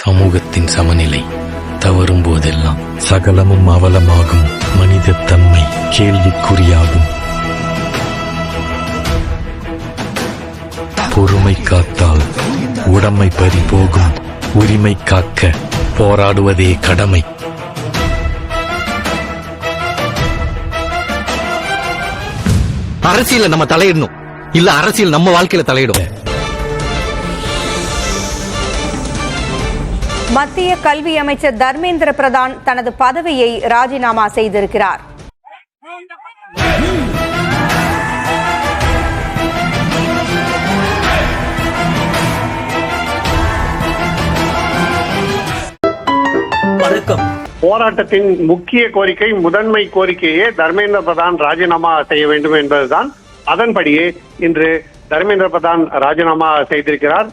சமூகத்தின் சமநிலை தவறும் போதெல்லாம் சகலமும் அவலமாகும். மனித தன்மை கேள்விக்குறியாகும். பொறுமை காத்தால் உடமை பறிபோகும். உரிமை காக்க போராடுவதே கடமை. அரசியல நம்ம தலையிடணும், இல்ல அரசியல் நம்ம வாழ்க்கையில தலையிடும். மத்திய கல்வி அமைச்சர் தர்மேந்திர பிரதான் தனது பதவியை ராஜினாமா செய்திருக்கிறார். போராட்டத்தின் முக்கிய கோரிக்கை, முதன்மை கோரிக்கையே தர்மேந்திர பிரதான் ராஜினாமா செய்ய வேண்டும் என்பதுதான். அதன்படியே இன்று தர்மேந்திர பிரதான் ராஜினாமா செய்திருக்கிறார்.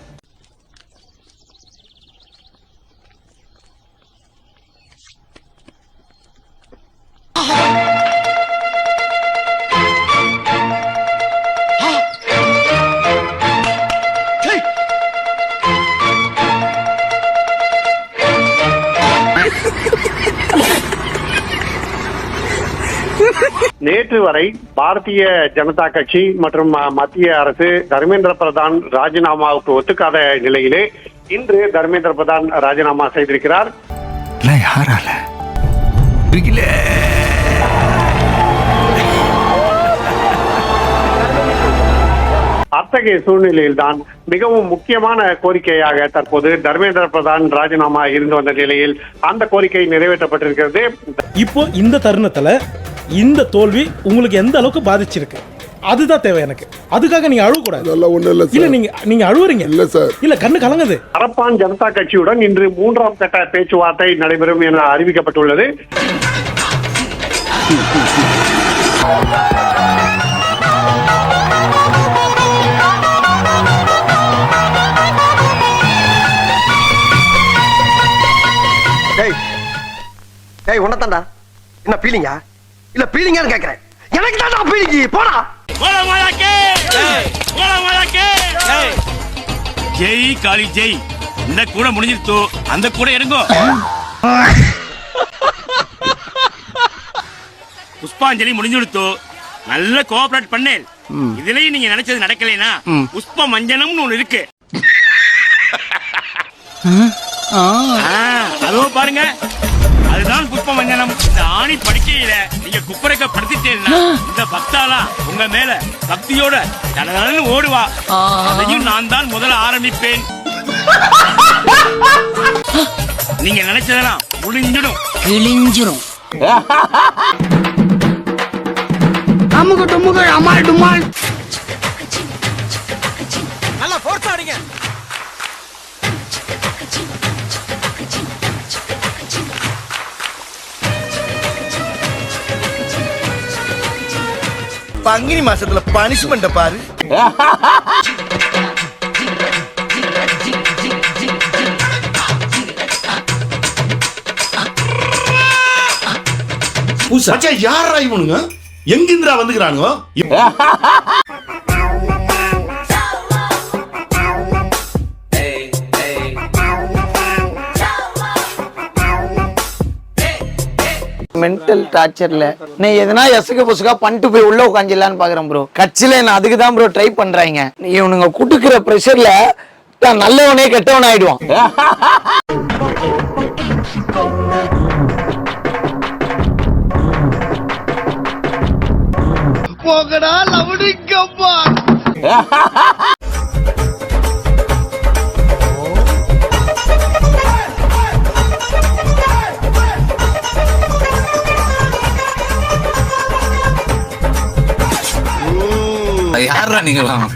நேற்று வரை பாரதிய ஜனதா கட்சி மற்றும் மத்திய அரசு தர்மேந்திர பிரதான் ராஜினாமாவுக்கு ஒத்துக்காத நிலையிலே இன்று தர்மேந்திர பிரதான் ராஜினாமா செய்திருக்கிறார். அத்தகைய சூழ்நிலையில்தான் மிகவும் முக்கியமான கோரிக்கையாக தற்போது தர்மேந்திர பிரதான் ராஜினாமா இருந்து வந்த நிலையில் அந்த கோரிக்கை நிறைவேற்றப்பட்டிருக்கிறது. இப்போ இந்த தருணத்துல இந்த தோல்வி உங்களுக்கு எந்த அளவுக்கு பாதிச்சிருக்கு அதுதான் தேவை எனக்கு. அதுக்காக நீங்க அழுவ கூடாது. இல்ல நீங்க அழுவுறீங்க. இல்ல சார், இல்ல கண்ணு கலங்குது. அரப்பான் ஜனதா கட்சியுடன் இன்று 3ஆம் கட்ட பேச்சுவார்த்தை நடைபெறும் என அறிவிக்கப்பட்டுள்ளது. உன்னதாண்டா என்ன பீலிங்கா? இல்ல பீலிங்கான்னு கேக்குறேன். எனக்கு தான் பீலிங்கி. போடா ஜெய் காளி ஜெய். இந்த கூட முடிஞ்சிருத்தோ அந்த கூட இருங்கோ. புஷ்பாஞ்சலி முடிஞ்சிருத்தோ நல்ல கோஆபரேட் பண்ணேன். இதுலயும் நீங்க நினைச்சது நடக்கலைன்னா புஷ்ப மஞ்சனம்னு ஒண்ணு இருக்கு. அதோ பாருங்க, அதுதான் புஷ்ப மஞ்சனம். இந்த ஆணி படுக்கையில நீங்க குப்பரைக்க படுத்திட்டேன்னா இந்த பக்தாலா உங்க மேல பக்தியோட தனது ஓடுவா. அதையும் நான் தான் முதல்ல ஆரம்பிப்பேன். நீங்க நினைச்சதெல்லாம் முடிஞ்சிடும், கிழிஞ்சிடும். நல்லா போர்ஸ் ஆடுங்க. பங்கினி மாசத்துல பனிஷ்மெண்ட் பாரு. யாரா இவனுங்க? எங்கிந்திரா வந்துக்கிறானுங்க? மென்டல் டார்ச்சர்ல நீ எதனா எசுக்க பொசுக்கா பண்ணிட்டு போய் உள்ள உட்காந்துலான்னு பாக்குறேன் ப்ரோ. கட்சியில நான் அதுக்கு தான் ப்ரோ ட்ரை பண்றாங்க. இவனுங்க குட்டுக்கிற பிரஷர்ல நல்லவனே கெட்டவன் ஆயிடுவான். போகடா லவுடிக்கப்பா. யாரா நீங்களாம்?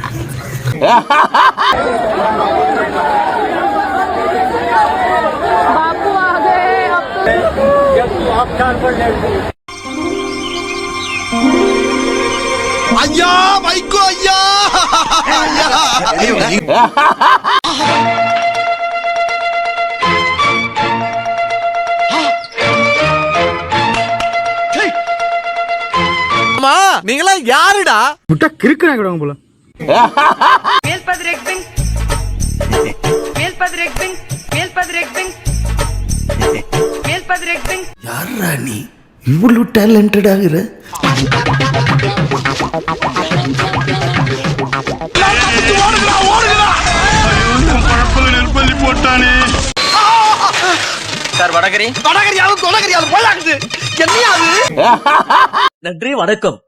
ஐயா வைகோ ஐயா. நீங்களா யாருடா? முட்டா கிறுக்குறாங்க போல. மேல் பத்ரெக் பிங் மேல் பத்ரெக் பிங் மேல் யாரா நீ இவ்வளவு டேலண்டட் ஆகுற போட்டானே சார் வடகரியாலும் தொலகரியாலும் போயாக்குது என்னையா அது நன்றி வணக்கம்